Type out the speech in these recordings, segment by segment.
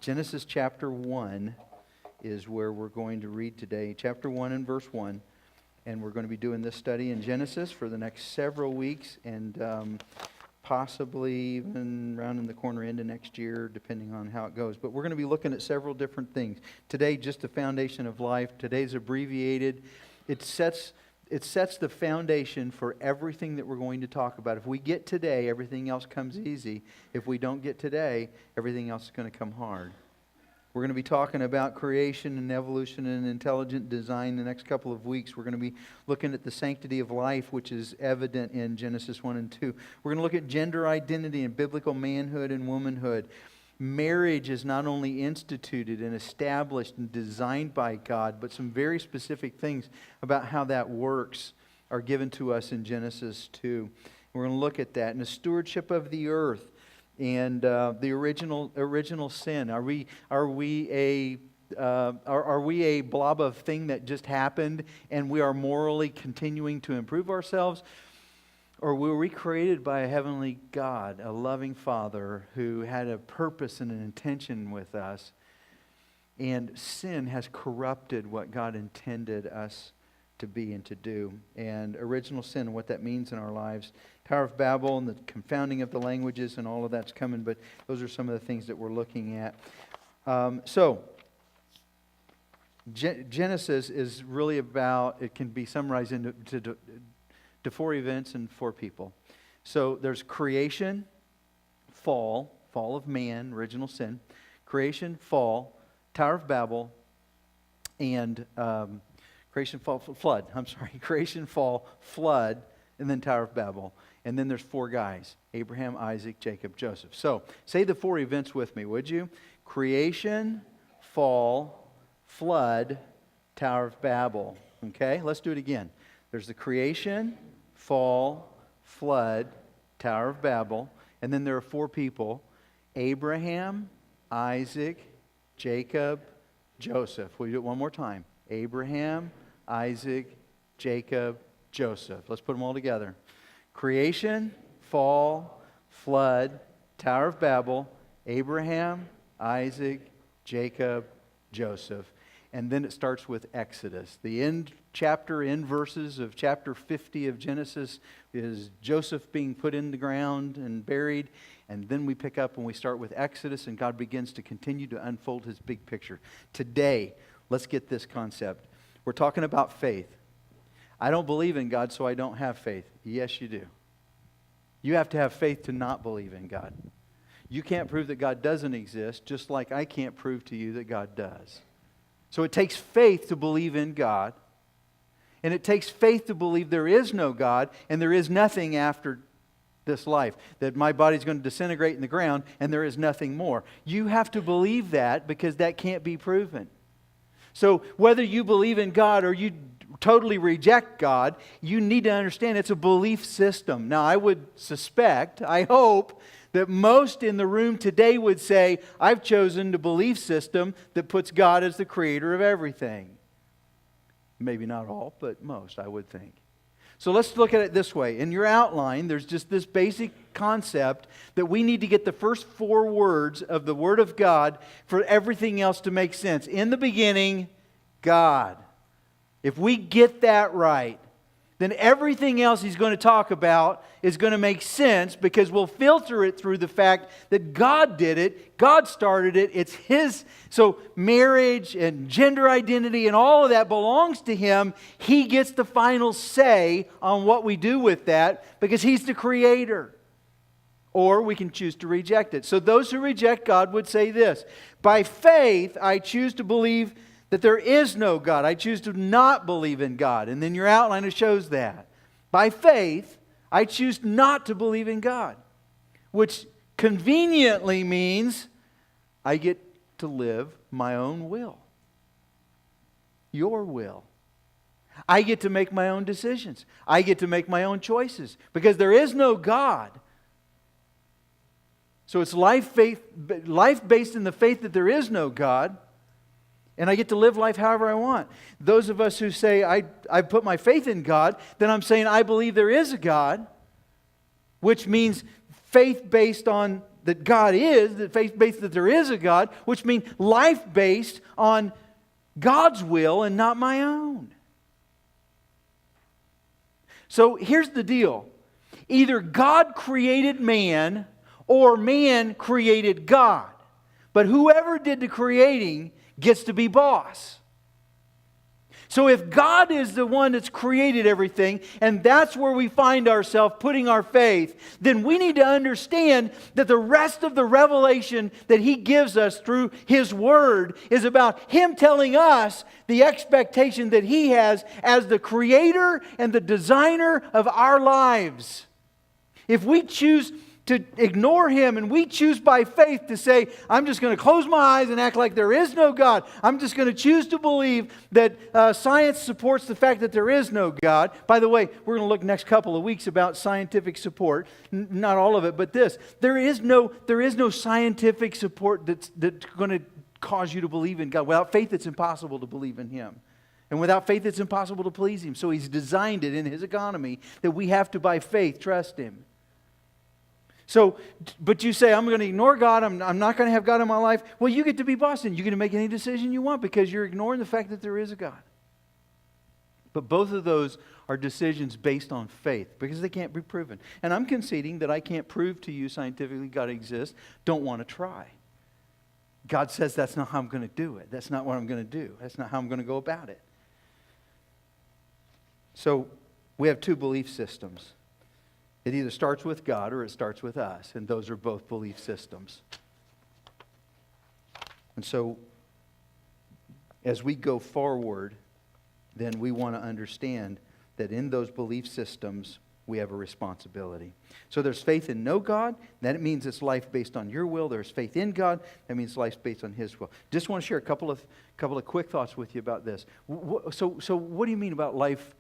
Genesis chapter 1 is where we're going to read today. Chapter 1 and verse 1. And we're going to be doing this study in Genesis for the next several weeks and possibly even around in the corner into next year, depending on how it goes. But we're going to be looking at several different things. Today, just the foundation of life. Today's abbreviated. It sets the foundation for everything that we're going to talk about. If we get today, everything else comes easy. If we don't get today, everything else is going to come hard. We're going to be talking about creation and evolution and intelligent design the next couple of weeks. We're going to be looking at the sanctity of life, which is evident in Genesis 1 and 2. We're going to look at gender identity and biblical manhood and womanhood. Marriage is not only instituted and established and designed by God, but some very specific things about how that works are given to us in Genesis 2. We're going to look at that. And the stewardship of the earth. And the original sin. Are we a blob of thing that just happened, and we are morally continuing to improve ourselves, or were we created by a heavenly God, a loving Father who had a purpose and an intention with us, and sin has corrupted what God intended us to be and to do? And original sin and what that means in our lives. Tower of Babel and the confounding of the languages and all of that's coming, but those are some of the things that we're looking at. Genesis is really about, it can be summarized into four events and four people. So there's creation, fall of man, original sin, creation, fall, Tower of Babel, and creation, fall, flood. Creation, fall, flood, and then Tower of Babel. And then there's four guys: Abraham, Isaac, Jacob, Joseph. So, say the four events with me, would you? Creation, fall, flood, Tower of Babel. Okay, let's do it again. There's the creation, fall, flood, Tower of Babel. And then there are four people: Abraham, Isaac, Jacob, Joseph. Will you do it one more time? Abraham, Isaac, Jacob, Joseph. Let's put them all together. Creation, fall, flood, Tower of Babel, Abraham, Isaac, Jacob, Joseph. And then it starts with Exodus. The end verses of chapter 50 of Genesis is Joseph being put in the ground and buried. And then we pick up and we start with Exodus, and God begins to continue to unfold His big picture. Today, let's get this concept. We're talking about faith. I don't believe in God, so I don't have faith. Yes, you do. You have to have faith to not believe in God. You can't prove that God doesn't exist, just like I can't prove to you that God does. So it takes faith to believe in God, and it takes faith to believe there is no God and there is nothing after this life, that my body's going to disintegrate in the ground and there is nothing more. You have to believe that because that can't be proven. So whether you believe in God or you totally reject God, you need to understand it's a belief system. Now, I would suspect, I hope, that most in the room today would say, I've chosen the belief system that puts God as the creator of everything. Maybe not all, but most, I would think. So let's look at it this way. In your outline, there's just this basic concept that we need to get the first four words of the Word of God for everything else to make sense. In the beginning, God. If we get that right, then everything else He's going to talk about is going to make sense, because we'll filter it through the fact that God did it, God started it, it's His. So marriage and gender identity and all of that belongs to Him. He gets the final say on what we do with that because He's the creator. Or we can choose to reject it. So those who reject God would say this: by faith, I choose to believe that there is no God. I choose to not believe in God. And then your outline shows that. By faith, I choose not to believe in God. Which conveniently means I get to live my own will. Your will. I get to make my own decisions. I get to make my own choices. Because there is no God. So it's life based in the faith that there is no God. And I get to live life however I want. Those of us who say, I put my faith in God, then I'm saying I believe there is a God, which means faith based on that God is, that faith-based that there is a God, which means life based on God's will and not my own. So here's the deal. Either God created man or man created God. But whoever did the creating gets to be boss. So if God is the one that's created everything, and that's where we find ourselves putting our faith, then we need to understand that the rest of the revelation that He gives us through His Word is about Him telling us the expectation that He has as the creator and the designer of our lives. If we choose to ignore Him and we choose by faith to say, I'm just going to close my eyes and act like there is no God. I'm just going to choose to believe that science supports the fact that there is no God. By the way, we're going to look next couple of weeks about scientific support. Not all of it, but this. There is no scientific support that's going to cause you to believe in God. Without faith, it's impossible to believe in Him. And without faith, it's impossible to please Him. So He's designed it in His economy that we have to, by faith, trust Him. So, but you say, I'm going to ignore God, I'm not going to have God in my life. Well, you get to be boss and you get to make any decision you want because you're ignoring the fact that there is a God. But both of those are decisions based on faith because they can't be proven. And I'm conceding that I can't prove to you scientifically God exists. Don't want to try. God says that's not how I'm going to do it. That's not what I'm going to do. That's not how I'm going to go about it. So we have two belief systems. It either starts with God or it starts with us. And those are both belief systems. And so, as we go forward, then we want to understand that in those belief systems, we have a responsibility. So there's faith in no God. That means it's life based on your will. There's faith in God. That means life based on His will. Just want to share a couple of quick thoughts with you about this. So what do you mean about life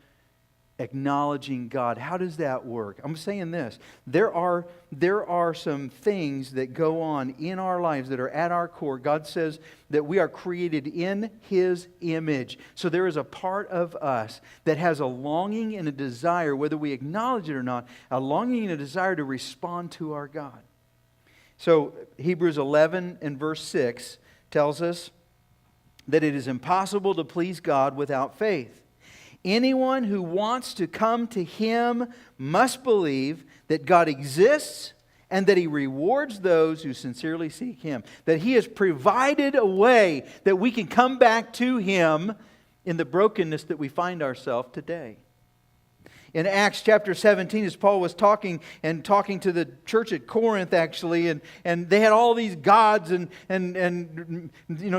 acknowledging God? How does that work? I'm saying this. There are some things that go on in our lives that are at our core. God says that we are created in His image. So there is a part of us that has a longing and a desire, whether we acknowledge it or not, a longing and a desire to respond to our God. So Hebrews 11 and verse 6 tells us that it is impossible to please God without faith. Anyone who wants to come to Him must believe that God exists and that He rewards those who sincerely seek Him. That He has provided a way that we can come back to Him in the brokenness that we find ourselves today. In Acts chapter 17, as Paul was talking to the church at Corinth, actually, and they had all these gods and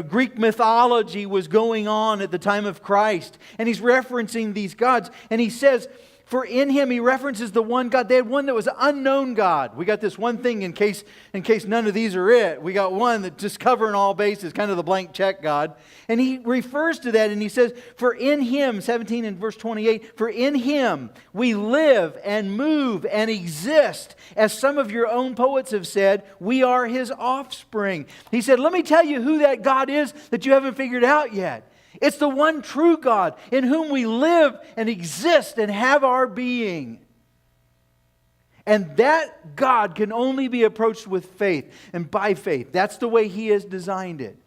Greek mythology was going on at the time of Christ. And he's referencing these gods. And he says, for in Him, he references the one God. They had one that was an unknown God. We got this one thing in case none of these are it. We got one that just covering all bases, kind of the blank check God. And he refers to that and he says, for in Him, 17 and verse 28, for in Him we live and move and exist. As some of your own poets have said, we are His offspring. He said, let me tell you who that God is that you haven't figured out yet. It's the one true God in whom we live and exist and have our being. And that God can only be approached with faith and by faith. That's the way He has designed it.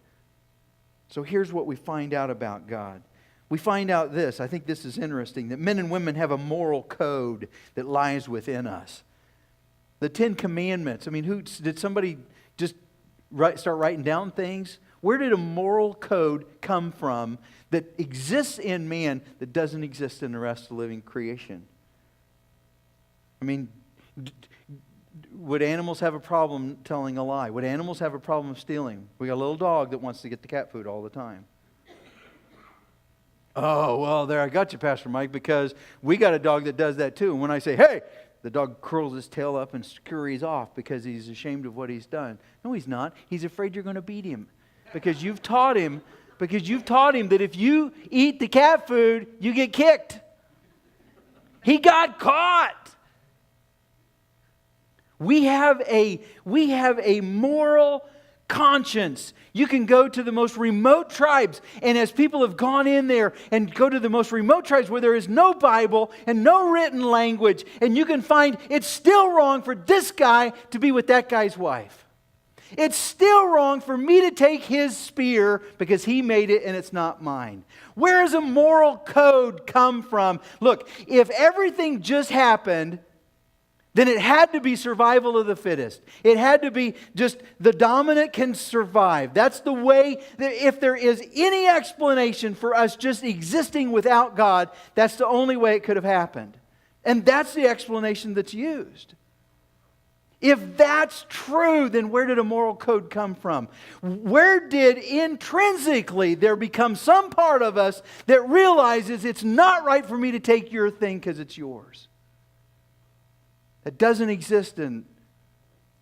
So here's what we find out about God. We find out this. I think this is interesting. That men and women have a moral code that lies within us. The 10 Commandments. I mean, did somebody just start writing down things? Where did a moral code come from that exists in man that doesn't exist in the rest of the living creation? I mean, would animals have a problem telling a lie? Would animals have a problem stealing? We got a little dog that wants to get the cat food all the time. Oh, well, there I got you, Pastor Mike, because we got a dog that does that too. And when I say, hey, the dog curls his tail up and scurries off because he's ashamed of what he's done. No, he's not. He's afraid you're going to beat him. Because you've taught him that if you eat the cat food, you get kicked. He got caught. We have a moral conscience. You can go to the most remote tribes, and as people have gone in there and go to the most remote tribes where there is no Bible and no written language, and you can find it's still wrong for this guy to be with that guy's wife. It's still wrong for me to take his spear because he made it and it's not mine. Where does a moral code come from? Look, if everything just happened, then it had to be survival of the fittest. It had to be just the dominant can survive. That's the way that if there is any explanation for us just existing without God, that's the only way it could have happened. And that's the explanation that's used. If that's true, then where did a moral code come from? Where did intrinsically there become some part of us that realizes it's not right for me to take your thing because it's yours? That doesn't exist in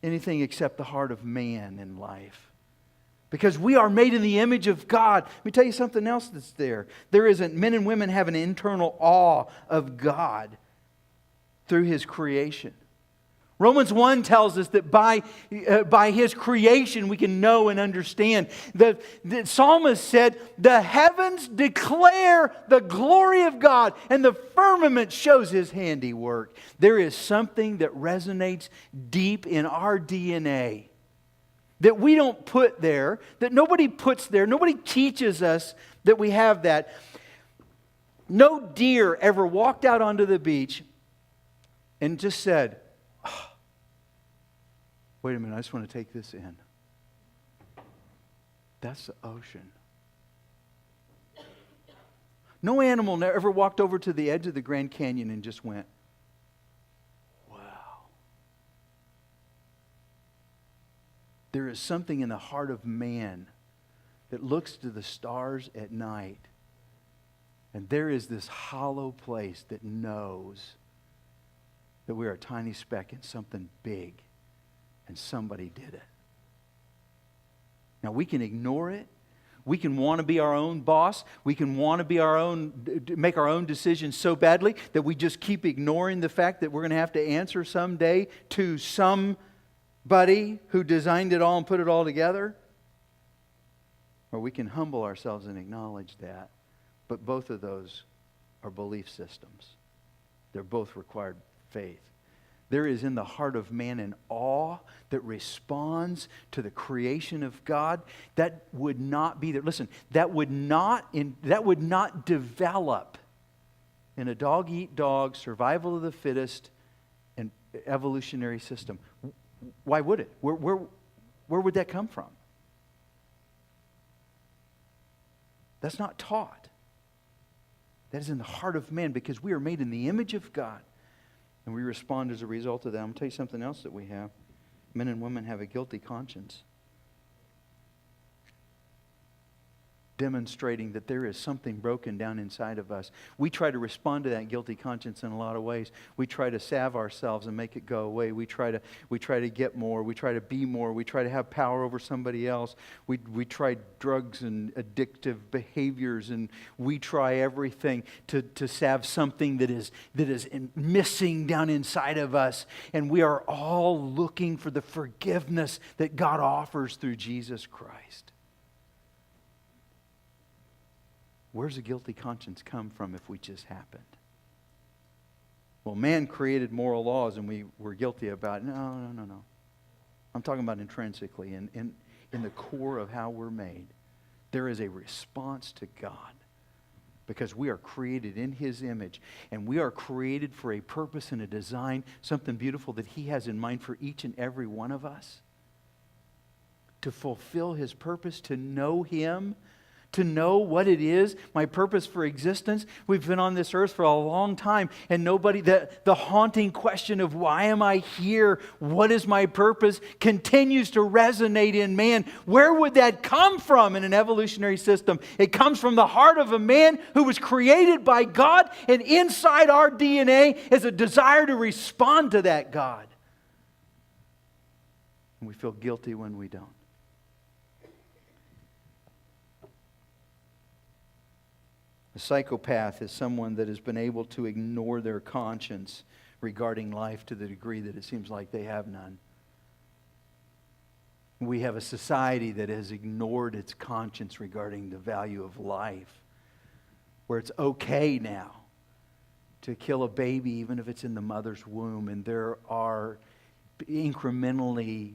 anything except the heart of man in life. Because we are made in the image of God. Let me tell you something else that's there. Men and women have an internal awe of God through His creation. Romans 1 tells us that by His creation we can know and understand. The psalmist said, the heavens declare the glory of God and the firmament shows His handiwork. There is something that resonates deep in our DNA that we don't put there, that nobody puts there. Nobody teaches us that we have that. No deer ever walked out onto the beach and just said, wait a minute, I just want to take this in. That's the ocean. No animal ever walked over to the edge of the Grand Canyon and just went, wow. There is something in the heart of man that looks to the stars at night, and there is this hollow place that knows that we are a tiny speck in something big. And somebody did it. Now we can ignore it. We can want to be our own boss. We can want to be make our own decisions so badly that we just keep ignoring the fact that we're going to have to answer someday to somebody who designed it all and put it all together. Or we can humble ourselves and acknowledge that. But both of those are belief systems. They're both required faith. There is in the heart of man an awe that responds to the creation of God that would not be there. Listen, that would not develop in a dog-eat-dog, survival of the fittest, and evolutionary system. Why would it? Where would that come from? That's not taught. That is in the heart of man because we are made in the image of God. And we respond as a result of that. I'm going to tell you something else that we have. Men and women have a guilty conscience. Demonstrating that there is something broken down inside of us. We try to respond to that guilty conscience in a lot of ways. We try to salve ourselves and make it go away. We try to get more. We try to be more. We try to have power over somebody else. We try drugs and addictive behaviors, and we try everything to salve something that is missing down inside of us. And we are all looking for the forgiveness that God offers through Jesus Christ. Where's a guilty conscience come from if we just happened? Well, man created moral laws and we were guilty about it. No. I'm talking about intrinsically in the core of how we're made. There is a response to God because we are created in His image and we are created for a purpose and a design, something beautiful that He has in mind for each and every one of us. To fulfill His purpose, to know Him, to know what it is, my purpose for existence. We've been on this earth for a long time, and the haunting question of why am I here? What is my purpose? Continues to resonate in man. Where would that come from in an evolutionary system? It comes from the heart of a man who was created by God, and inside our DNA is a desire to respond to that God. And we feel guilty when we don't. A psychopath is someone that has been able to ignore their conscience regarding life to the degree that it seems like they have none. We have a society that has ignored its conscience regarding the value of life, where it's okay now to kill a baby even if it's in the mother's womb, and there are incrementally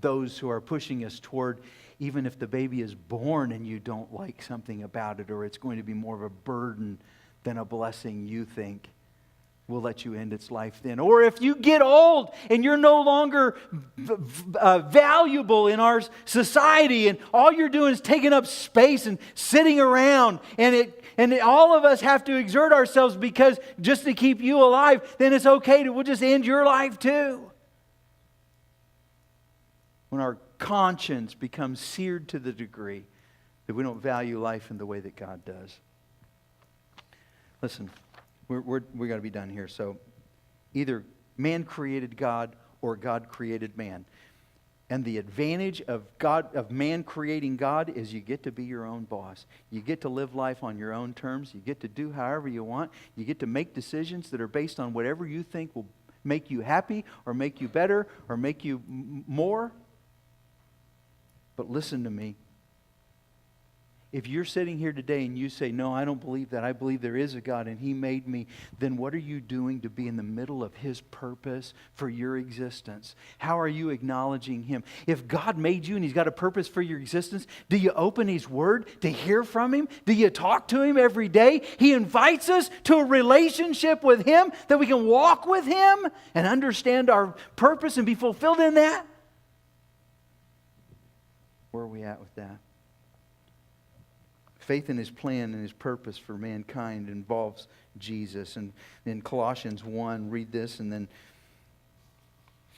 those who are pushing us toward, even if the baby is born and you don't like something about it, or it's going to be more of a burden than a blessing, you think, we'll let you end its life then. Or if you get old and you're no longer valuable in our society, and all you're doing is taking up space and sitting around, and all of us have to exert ourselves because just to keep you alive, then it's okay we'll just end your life too. When our conscience becomes seared to the degree that we don't value life in the way that God does. Listen, we got to be done here. So either man created God or God created man. And the advantage of man creating God is you get to be your own boss. You get to live life on your own terms. You get to do however you want. You get to make decisions that are based on whatever you think will make you happy or make you better or make you more. But listen to me. If you're sitting here today and you say, no, I don't believe that. I believe there is a God and He made me. Then what are you doing to be in the middle of His purpose for your existence? How are you acknowledging Him? If God made you and He's got a purpose for your existence, do you open His Word to hear from Him? Do you talk to Him every day? He invites us to a relationship with Him that we can walk with Him and understand our purpose and be fulfilled in that. Where are we at with that? Faith in His plan and His purpose for mankind involves Jesus. And in Colossians 1, read this and then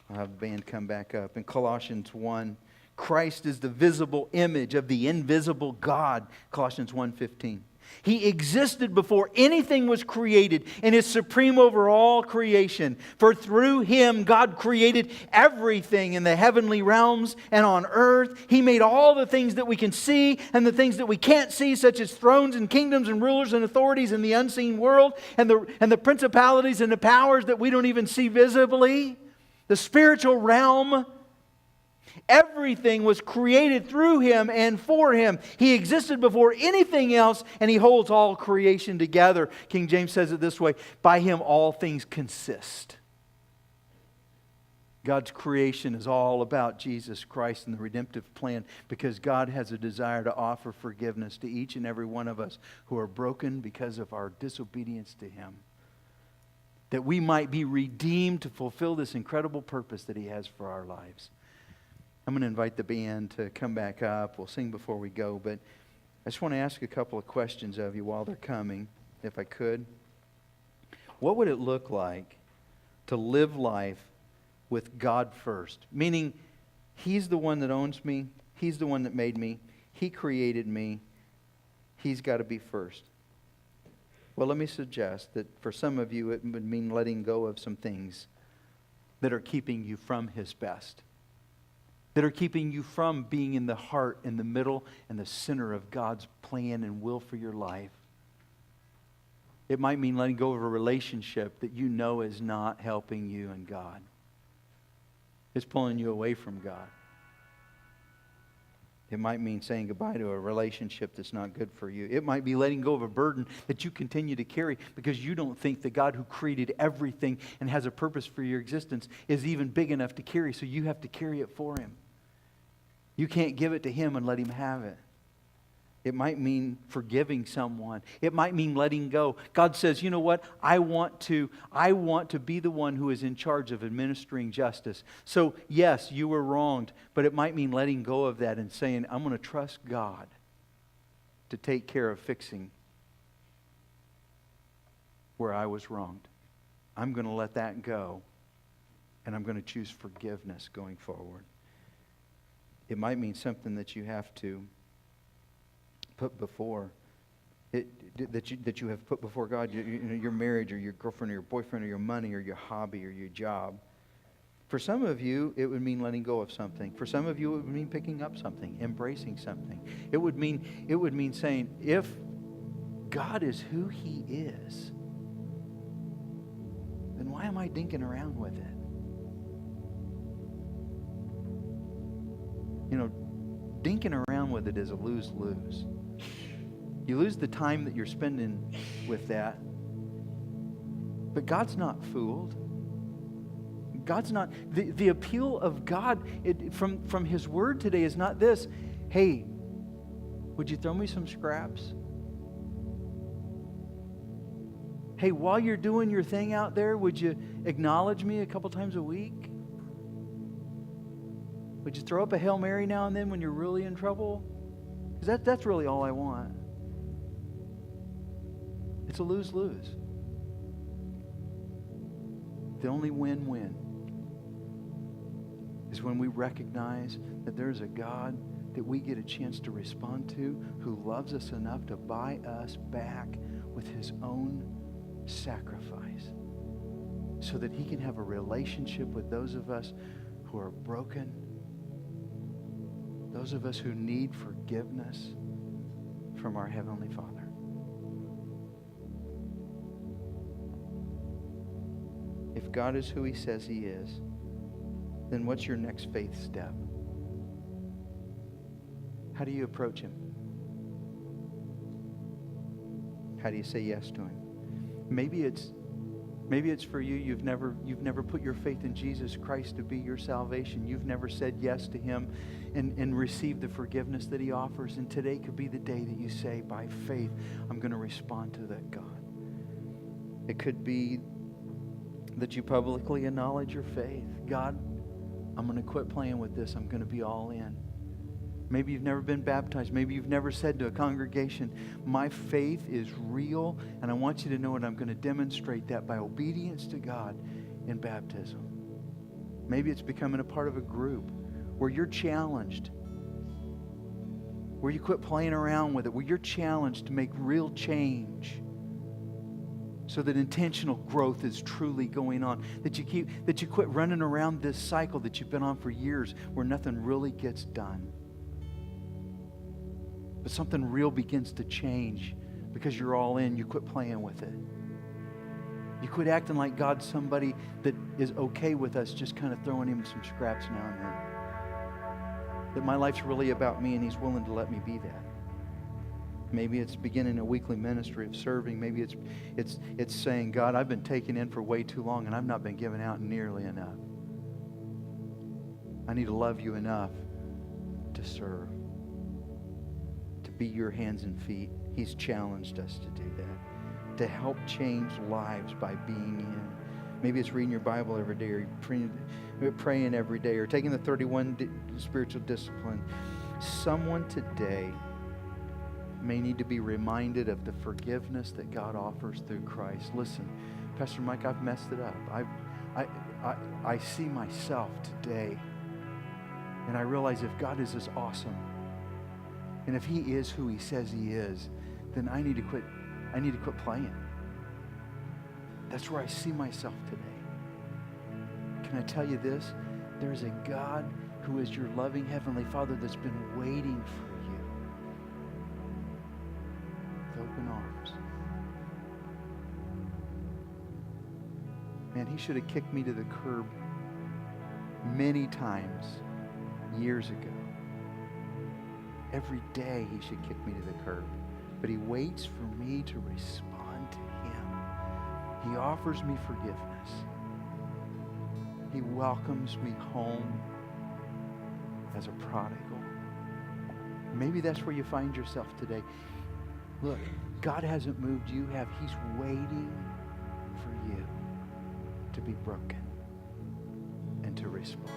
I'll have the band come back up. In Colossians 1, Christ is the visible image of the invisible God. Colossians 1:15. He existed before anything was created and is supreme over all creation. For through Him, God created everything in the heavenly realms and on earth. He made all the things that we can see and the things that we can't see, such as thrones and kingdoms and rulers and authorities in the unseen world, and the principalities and the powers that we don't even see visibly. The spiritual realm. Everything was created through Him and for Him. He existed before anything else, and He holds all creation together. King James says it this way: by Him all things consist. God's creation is all about Jesus Christ and the redemptive plan, because God has a desire to offer forgiveness to each and every one of us who are broken because of our disobedience to Him, that we might be redeemed to fulfill this incredible purpose that He has for our lives. I'm going to invite the band to come back up. We'll sing before we go, but I just want to ask a couple of questions of you while they're coming, if I could. What would it look like to live life with God first? Meaning, He's the one that owns me. He's the one that made me. He created me. He's got to be first. Well, let me suggest that for some of you, it would mean letting go of some things that are keeping you from His best, that are keeping you from being in the heart, in the middle, and the center of God's plan and will for your life. It might mean letting go of a relationship that you know is not helping you and God. It's pulling you away from God. It might mean saying goodbye to a relationship that's not good for you. It might be letting go of a burden that you continue to carry because you don't think the God who created everything and has a purpose for your existence is even big enough to carry, so you have to carry it for Him. You can't give it to Him and let Him have it. It might mean forgiving someone. It might mean letting go. God says, you know what? I want to be the one who is in charge of administering justice. So yes, you were wronged, but it might mean letting go of that and saying, I'm going to trust God to take care of fixing where I was wronged. I'm going to let that go, and I'm going to choose forgiveness going forward. It might mean something that you have to put before that you have put before God, your marriage or your girlfriend or your boyfriend or your money or your hobby or your job. For some of you, it would mean letting go of something. For some of you, it would mean picking up something, embracing something. It would mean saying, if God is who He is, then why am I dinking around with it? You know, dinking around with it is a lose-lose. You lose the time that you're spending with that. But God's not fooled. God's not, the appeal of God from His Word today is not this, hey, would you throw me some scraps? Hey, while you're doing your thing out there, would you acknowledge me a couple times a week? Would you throw up a Hail Mary now and then when you're really in trouble? Because that's really all I want. It's a lose-lose. The only win-win is when we recognize that there's a God that we get a chance to respond to who loves us enough to buy us back with His own sacrifice so that He can have a relationship with those of us who are broken, those of us who need forgiveness from our Heavenly Father. If God is who He says He is, then what's your next faith step? How do you approach Him? How do you say yes to Him? Maybe it's for you. You've never put your faith in Jesus Christ to be your salvation. You've never said yes to Him and received the forgiveness that He offers. And today could be the day that you say, by faith, I'm going to respond to that God. It could be that you publicly acknowledge your faith. God, I'm going to quit playing with this. I'm going to be all in. Maybe you've never been baptized. Maybe you've never said to a congregation, my faith is real, and I want you to know it. I'm going to demonstrate that by obedience to God in baptism. Maybe it's becoming a part of a group where you're challenged, where you quit playing around with it, where you're challenged to make real change so that intentional growth is truly going on, that you quit running around this cycle that you've been on for years where nothing really gets done. But something real begins to change because you're all in. You quit playing with it. You quit acting like God's somebody that is okay with us just kind of throwing Him some scraps now and then. That my life's really about me and He's willing to let me be that. Maybe it's beginning a weekly ministry of serving. Maybe it's saying, God, I've been taken in for way too long and I've not been given out nearly enough. I need to love You enough to serve, to be Your hands and feet. He's challenged us to do that, to help change lives by being in. Maybe it's reading your Bible every day, or praying every day, or taking the 31 spiritual discipline. Someone today may need to be reminded of the forgiveness that God offers through Christ. Listen, Pastor Mike, I've messed it up. I see myself today, and I realize if God is this awesome, and if He is who He says He is, then I need to quit playing. That's where I see myself today. Can I tell you this? There's a God who is your loving Heavenly Father that's been waiting for you with open arms. Man, He should have kicked me to the curb many times years ago. Every day He should kick me to the curb. But He waits for me to respond to Him. He offers me forgiveness. He welcomes me home as a prodigal. Maybe that's where you find yourself today. Look, God hasn't moved, you have. He's waiting for you to be broken and to respond.